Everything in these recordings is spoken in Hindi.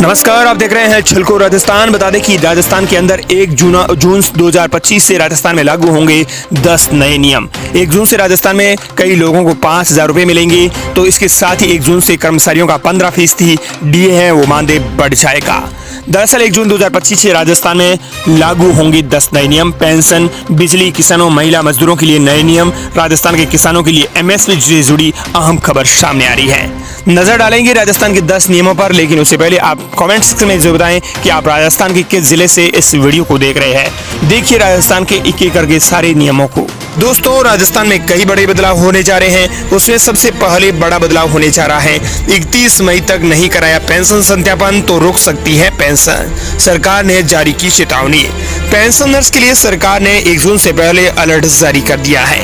नमस्कार, आप देख रहे हैं छलको राजस्थान। बता दें कि राजस्थान के अंदर 1 जून 2025 से राजस्थान में लागू होंगे 10 नए नियम। 1 जून से राजस्थान में कई लोगों को 5,000 रुपये मिलेंगे। तो इसके साथ ही 1 जून से कर्मचारियों का 15% डीए है वो मानदेय बढ़ जाएगा। दरअसल 1 जून 2025 से राजस्थान में लागू होंगे 10 नए नियम। पेंशन, बिजली, किसानों, महिला मजदूरों के लिए नए नियम। राजस्थान के किसानों के लिए एमएसपी से जुड़ी अहम खबर सामने आ रही है। नजर डालेंगे राजस्थान के 10 नियमों पर, लेकिन उससे पहले आप कमेंट सेक्शन में जरूर बताएं कि आप राजस्थान के किस जिले से इस वीडियो को देख रहे हैं। देखिए राजस्थान के एक-एक करके सारे नियमों को। दोस्तों, राजस्थान में कई बड़े बदलाव होने जा रहे हैं। उसमें सबसे पहले बड़ा बदलाव होने जा रहा है 31 मई तक नहीं कराया पेंशन सत्यापन तो रुक सकती है पेंशन। सरकार ने जारी की चेतावनी। पेंशनर्स के लिए सरकार ने 1 जून से पहले अलर्ट जारी कर दिया है।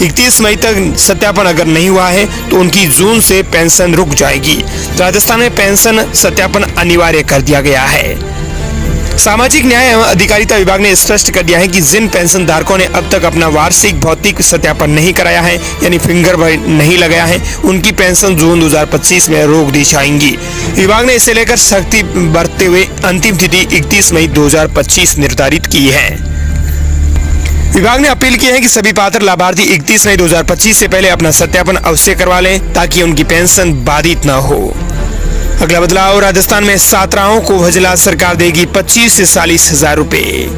31 मई तक सत्यापन अगर नहीं हुआ है तो उनकी जून से पेंशन रुक जाएगी। राजस्थान में पेंशन सत्यापन अनिवार्य कर दिया गया है। सामाजिक न्याय एवं अधिकारिता विभाग ने स्पष्ट कर दिया है कि जिन पेंशन धारकों ने अब तक अपना वार्षिक भौतिक सत्यापन नहीं कराया है, यानी फिंगरप्रिंट नहीं लगाया है, उनकी पेंशन जून 2025 में रोक दी जाएंगी। विभाग ने इसे लेकर सख्ती बरतते हुए अंतिम तिथि 31 मई 2025 निर्धारित की है। विभाग ने अपील की है कि सभी पात्र लाभार्थी 31 मई 2025 से पहले अपना सत्यापन अवश्य करवा लें ताकि उनकी पेंशन बाधित न हो। अगला बदलाव, राजस्थान में छात्राओं को वजला सरकार देगी 25 से 40 हजार रुपए।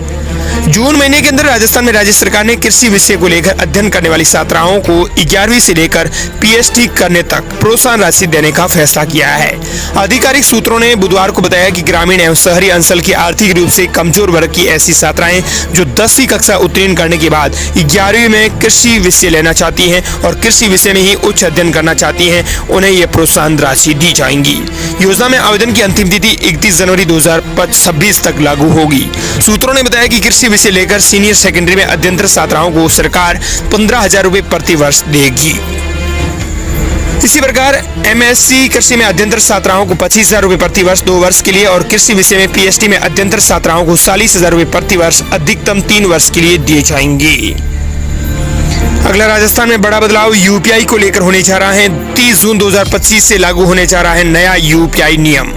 जून महीने के अंदर राजस्थान में राज्य सरकार ने कृषि विषय को लेकर अध्ययन करने वाली छात्राओं को 11वीं से लेकर पीएचडी करने तक प्रोत्साहन राशि देने का फैसला किया है। आधिकारिक सूत्रों ने बुधवार को बताया कि ग्रामीण एवं शहरी अंचल की आर्थिक रूप से कमजोर वर्ग की ऐसी छात्राएं जो 10वीं कक्षा उत्तीर्ण करने के बाद 11वीं में कृषि विषय लेना चाहती हैं और कृषि विषय में ही उच्च अध्ययन करना चाहती हैं, उन्हें ये प्रोत्साहन राशि दी जाएंगी। योजना में आवेदन की अंतिम तिथि 31 जनवरी 2026 तक लागू होगी। सूत्रों ने बताया कि कृषि विषय लेकर सीनियर सेकेंडरी में अध्ययनरत छात्राओं को सरकार 15,000 रुपए प्रति वर्ष देगी। इसी प्रकार एमएससी कृषि में अध्ययनरत छात्राओं को 25,000 रुपए प्रति वर्ष 2 वर्ष के लिए और कृषि विषय में पीएचडी में अध्ययनरत छात्राओं को 40,000 रुपए प्रति वर्ष अधिकतम 3 वर्ष के लिए दिए जाएंगे। अगला, राजस्थान में बड़ा बदलाव यूपीआई को लेकर होने जा रहा है। 30 जून 2025 से लागू होने जा रहा है नया यूपीआई नियम।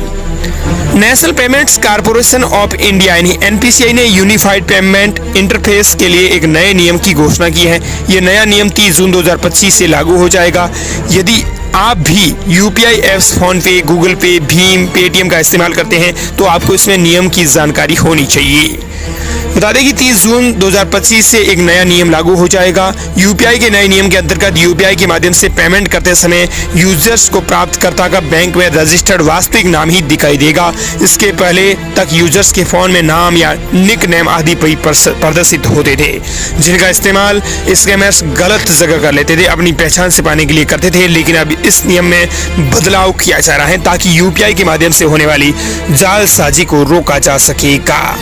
National payments corporation of India यानी एनपीसीआई ने यूनिफाइड पेमेंट इंटरफेस के लिए एक नए नियम की घोषणा की है। यह नया नियम 30 जून 2025 से लागू हो जाएगा। यदि आप भी यूपीआई एप्स फोन पे, गूगल पे, भीम, पेटीएम का इस्तेमाल करते हैं तो आपको इसमें नियम की जानकारी होनी चाहिए। बता दें कि 30 जून 2025 से एक नया नियम लागू हो जाएगा। यूपीआई के नए नियम के अंतर्गत यूपीआई के माध्यम से पेमेंट करते समय यूजर्स को प्राप्तकर्ता का बैंक में रजिस्टर्ड वास्तविक नाम ही दिखाई देगा। इसके पहले तक यूजर्स के फोन में नाम या निक नेम आदि प्रदर्शित होते थे, जिनका इस्तेमाल स्कैमर्स गलत जगह कर लेते थे, अपनी पहचान छिपाने के लिए करते थे। लेकिन अब इस नियम में बदलाव किया जा रहा है ताकि यूपीआई के माध्यम से होने वाली जालसाजी को रोका जा सकेगा।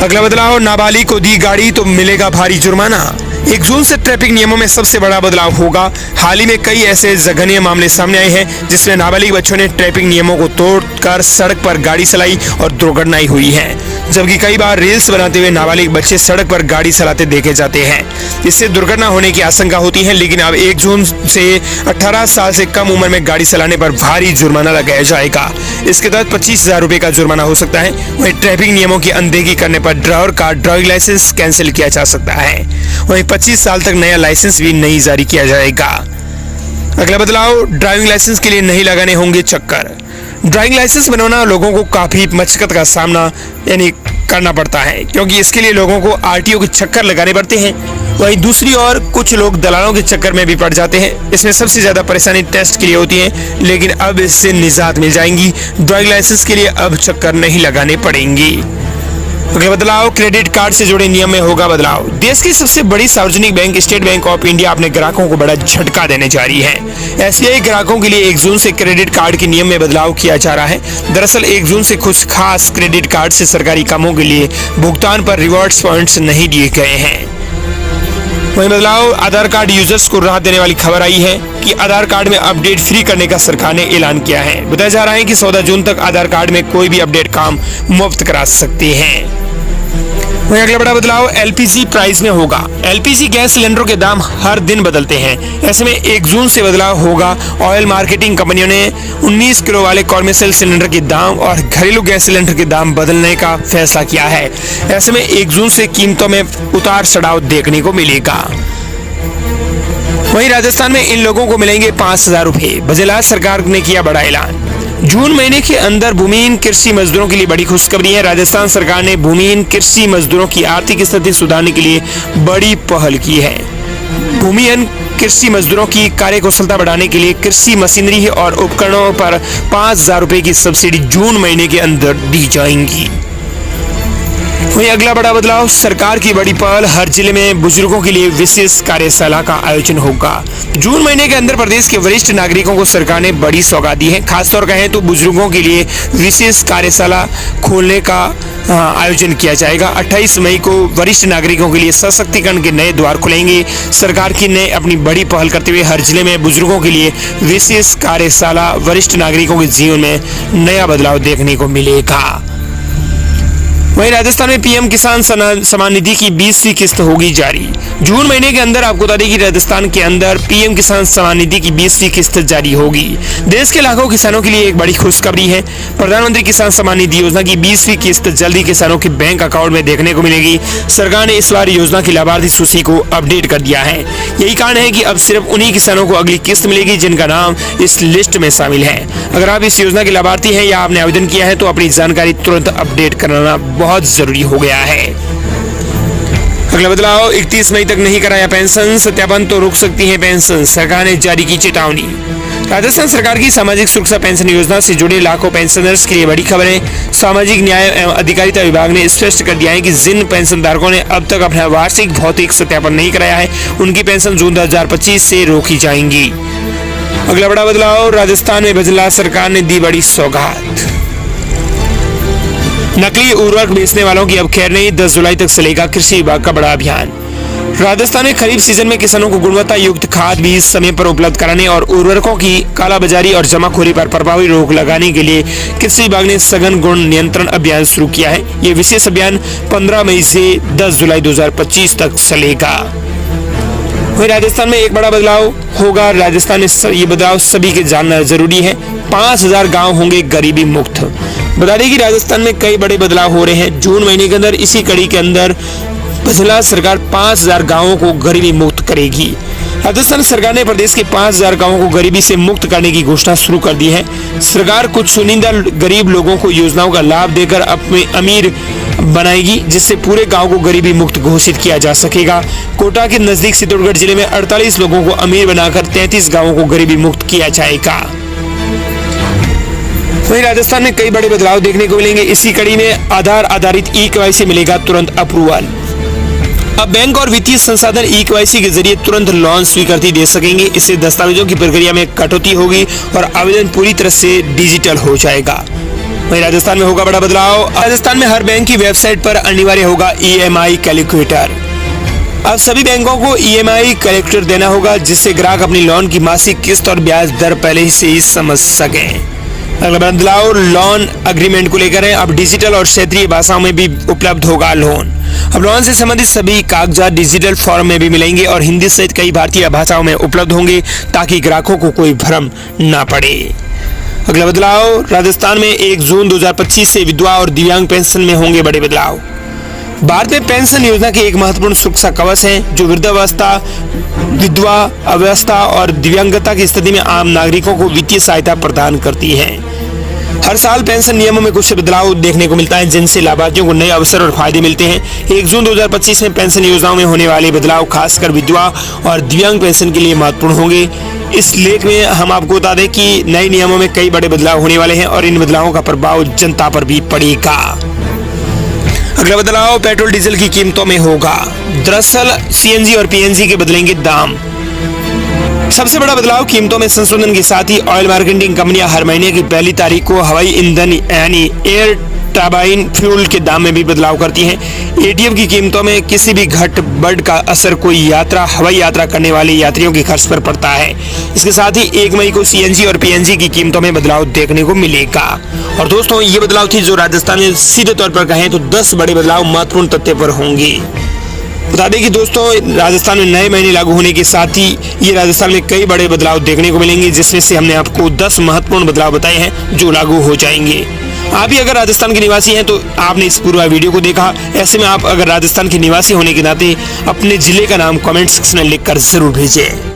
अगला बदलाव, नाबालिग को दी गाड़ी तो मिलेगा भारी जुर्माना। 1 जून से ट्रैफिक नियमों में सबसे बड़ा बदलाव होगा। हाल ही में कई ऐसे जघन्य मामले सामने आए हैं जिसमें नाबालिग बच्चों ने ट्रैफिक नियमों को तोड़कर सड़क पर गाड़ी चलाई और दुर्घटनाएं हुई हैं, जबकि कई बार रील्स बनाते हुए नाबालिग बच्चे सड़क पर गाड़ी चलाते देखे जाते हैं। इससे दुर्घटना होने की आशंका होती है। लेकिन अब 1 जून से 18 साल से कम उम्र में गाड़ी चलाने पर भारी जुर्माना लगाया जाएगा। इसके तहत 25,000 रुपए का जुर्माना हो सकता है। वहीं ट्रैफिक नियमों की अनदेखी करने पर ड्राइवर का ड्राइविंग लाइसेंस कैंसिल किया जा सकता है। वहीं 25 साल तक नया लाइसेंस भी नहीं जारी किया जाएगा। अगला बदलाव, ड्राइविंग लाइसेंस के लिए नहीं लगाने होंगे चक्कर। ड्राइविंग लाइसेंस बनवाना लोगों को काफी मशक्कत का सामना यानी करना पड़ता है, क्योंकि इसके लिए लोगों को आरटीओ के चक्कर लगाने पड़ते हैं। वहीं दूसरी ओर कुछ लोग दलालों के चक्कर में भी पड़ जाते हैं। इसमें सबसे ज्यादा परेशानी टेस्ट के लिए होती है, लेकिन अब इससे निजात मिल जाएंगी। ड्राइविंग लाइसेंस के लिए अब चक्कर नहीं लगाने पड़ेंगे। अगला बदलाव, क्रेडिट कार्ड से जुड़े नियम में होगा बदलाव। देश की सबसे बड़ी सार्वजनिक bank state bank of India अपने ग्राहकों को बड़ा झटका देने जा रही है। एसबीआई ग्राहकों के लिए 1 जून से क्रेडिट कार्ड के नियम में बदलाव किया जा रहा है। दरअसल 1 जून से कुछ खास क्रेडिट कार्ड से सरकारी कामों के लिए भुगतान पर रिवॉर्ड्स पॉइंट्स नहीं दिए गए हैं। वहीं बदलाव, आधार कार्ड यूजर्स को राहत देने वाली खबर आई है कि आधार कार्ड में अपडेट फ्री करने का सरकार ने ऐलान किया है। बताया जा रहा है कि 14 जून तक आधार कार्ड में कोई भी अपडेट काम मुफ्त करा सकते हैं। वहीं अगला बड़ा बदलाव एलपीजी प्राइस में होगा। एलपीजी गैस सिलेंडरों के दाम हर दिन बदलते हैं। ऐसे में 1 जून से बदलाव होगा। ऑयल मार्केटिंग कंपनियों ने 19 किलो वाले कॉमर्शियल सिलेंडर के दाम और घरेलू गैस सिलेंडर के दाम बदलने का फैसला किया है। ऐसे में 1 जून से कीमतों में उतार चढ़ाव देखने को मिलेगा। वहीं राजस्थान में इन लोगों को मिलेंगे 5,000 रुपए। बजलाल सरकार ने किया बड़ा ऐलान। जून महीने के अंदर भूमिहीन कृषि मजदूरों के लिए बड़ी खुशखबरी है। राजस्थान सरकार ने भूमिहीन कृषि मजदूरों की आर्थिक स्थिति सुधारने के लिए बड़ी पहल की है। भूमिहीन कृषि मजदूरों की कार्यकुशलता बढ़ाने के लिए कृषि मशीनरी और उपकरणों पर 5,000 रुपए की सब्सिडी जून महीने के अंदर दी जाएंगी। वहीं अगला बड़ा बदलाव, सरकार की बड़ी पहल, हर जिले में बुजुर्गों के लिए विशेष कार्यशाला का आयोजन होगा। जून महीने के अंदर प्रदेश के वरिष्ठ नागरिकों को सरकार ने बड़ी सौगात दी है। खासतौर कहें तो बुजुर्गों के लिए विशेष कार्यशाला खोलने का आयोजन किया जाएगा। 28 मई को वरिष्ठ नागरिकों के लिए सशक्तिकरण के नए द्वार खुलेंगे। सरकार की ने अपनी बड़ी पहल करते हुए हर जिले में बुजुर्गों के लिए विशेष कार्यशाला, वरिष्ठ नागरिकों के जीवन में नया बदलाव देखने को मिलेगा। वहीं राजस्थान में पीएम किसान सम्मान निधि की 20वीं किस्त होगी जारी। जून महीने के अंदर आपको बता दें कि राजस्थान के अंदर पीएम किसान सम्मान निधि की 20वीं किस्त जारी होगी। देश के लाखों किसानों के लिए एक बड़ी खुशखबरी है। प्रधानमंत्री किसान सम्मान निधि योजना की 20वीं किस्त जल्दी किसानों के बैंक अकाउंट में देखने को मिलेगी। सरकार ने इस बार योजना की लाभार्थी सूची को अपडेट कर दिया है। यही कारण है कि अब सिर्फ उन्हीं किसानों को अगली किस्त मिलेगी जिनका नाम इस लिस्ट में शामिल है। अगर आप इस योजना के लाभार्थी हैं या आपने आवेदन किया है तो अपनी जानकारी तुरंत अपडेट कराना बहुत जरूरी हो गया है। अगला बदलाव, 31 मई तक नहीं कराया पेंशन सत्यापन तो रुक सकती है पेंशन, सरकार ने जारी की चेतावनी। राजस्थान सरकार की सामाजिक सुरक्षा पेंशन योजना से जुड़े लाखों पेंशनर्स के लिए बड़ी खबर है। सामाजिक न्याय एवं अधिकारिता विभाग ने स्पष्ट कर दिया है कि जिन पेंशन धारकों ने अब तक अपना वार्षिक भौतिक सत्यापन नहीं कराया है उनकी पेंशन जून 2025 से रोकी जाएंगी। अगला बड़ा बदलाव, राजस्थान में बजलाल सरकार ने दी बड़ी सौगात। नकली उर्वरक बेचने वालों की अब खैर नहीं, 10 जुलाई तक चलेगा कृषि विभाग का बड़ा अभियान। राजस्थान में खरीफ सीजन में किसानों को गुणवत्ता युक्त खाद बीज समय पर उपलब्ध कराने और उर्वरकों की कालाबाजारी और जमाखोरी पर प्रभावी रोक लगाने के लिए कृषि विभाग ने सघन गुण नियंत्रण अभियान शुरू किया है। ये विशेष अभियान 15 मई से 10 जुलाई 2025 तक चलेगा। वहीं राजस्थान में एक बड़ा बदलाव होगा। राजस्थान में ये बदलाव सभी के जानना जरूरी है। 5,000 गांव होंगे गरीबी मुक्त। बता दें कि राजस्थान में कई बड़े बदलाव हो रहे हैं। जून महीने के अंदर इसी कड़ी के अंदर बजलाल सरकार 5,000 गांवों को गरीबी मुक्त करेगी। राजस्थान सरकार ने प्रदेश के 5,000 गांवों को गरीबी से मुक्त करने की घोषणा शुरू कर दी है। सरकार कुछ चुनिंदा गरीब लोगों को योजनाओं का लाभ देकर अपने अमीर बनाएगी, जिससे पूरे गांव को गरीबी मुक्त घोषित किया जा सकेगा। कोटा के नजदीक चित्तौड़गढ़ जिले में 48 लोगों को अमीर बनाकर 33 गांवों को गरीबी मुक्त किया जाएगा। वहीं राजस्थान में कई बड़े बदलाव देखने को मिलेंगे। इसी कड़ी में आधार आधारित ई-केवाईसी मिलेगा तुरंत अप्रूवल। अब बैंक और वित्तीय संसाधन ई-केवाईसी के जरिए तुरंत लोन स्वीकृति दे सकेंगे। इससे दस्तावेजों की प्रक्रिया में कटौती होगी और आवेदन पूरी तरह से डिजिटल हो जाएगा। वहीं राजस्थान में होगा बड़ा बदलाव। राजस्थान में हर बैंक की वेबसाइट पर अनिवार्य होगा ईएमआई कैलकुलेटर। अब सभी बैंकों को ईएमआई कैलकुलेटर देना होगा, जिससे ग्राहक अपनी लोन की मासिक किस्त और ब्याज दर पहले से ही समझ सके। अगला बदलाव लोन एग्रीमेंट को लेकर है। अब डिजिटल और क्षेत्रीय भाषाओं में भी उपलब्ध होगा लोन। अब लोन से संबंधित सभी कागजात डिजिटल फॉर्म में भी मिलेंगे और हिंदी सहित कई भारतीय भाषाओं में उपलब्ध होंगे, ताकि ग्राहकों को कोई भ्रम न पड़े। अगला बदलाव, राजस्थान में 1 जून 2025 से विधवा और दिव्यांग पेंशन में होंगे बड़े बदलाव। भारत में पेंशन योजना की एक महत्वपूर्ण सुरक्षा कवच है, जो वृद्धावस्था, विधवा अवस्था और दिव्यांगता की स्थिति में आम नागरिकों को वित्तीय सहायता प्रदान करती है। हर साल पेंशन नियमों में कुछ बदलाव देखने को मिलता है, जिनसे लाभार्थियों को नए अवसर और फायदे मिलते हैं। 1 जून 2025 में पेंशन योजनाओं में होने वाले बदलाव खासकर विधवा और दिव्यांग पेंशन के लिए महत्वपूर्ण होंगे। इस लेख में हम आपको बता दें कि नए नियमों में कई बड़े बदलाव होने वाले हैं और इन बदलावों का प्रभाव जनता पर भी पड़ेगा। अगला बदलाव पेट्रोल डीजल की कीमतों में होगा। दरअसल सीएनजी और पीएनजी के बदलेंगे दाम। सबसे बड़ा बदलाव कीमतों में संशोधन के साथ ही ऑयल मार्केटिंग कंपनियां हर महीने की पहली तारीख को हवाई ईंधन यानी एयर टरबाइन फ्यूल के दाम में भी बदलाव करती हैं। एटीएफ की कीमतों में किसी भी घट बढ़ का असर कोई हवाई यात्रा करने वाले यात्रियों के खर्च पर पड़ता है। इसके साथ ही 1 मई को सीएनजी और पीएनजी की कीमतों में बदलाव देखने को मिलेगा। और दोस्तों, ये बदलाव थी जो राजस्थान में सीधे तौर पर कहें तो 10 बड़े बदलाव महत्वपूर्ण तथ्य पर होंगे। बता दें कि दोस्तों, राजस्थान में नए महीने लागू होने के साथ ही ये राजस्थान में कई बड़े बदलाव देखने को मिलेंगे, जिसमें से हमने आपको 10 महत्वपूर्ण बदलाव बताए हैं जो लागू हो जाएंगे। आप भी अगर राजस्थान के निवासी हैं तो आपने इस पूरा वीडियो को देखा। ऐसे में आप अगर राजस्थान के निवासी होने के नाते अपने जिले का नाम कमेंट सेक्शन में लिखकर जरूर भेजें।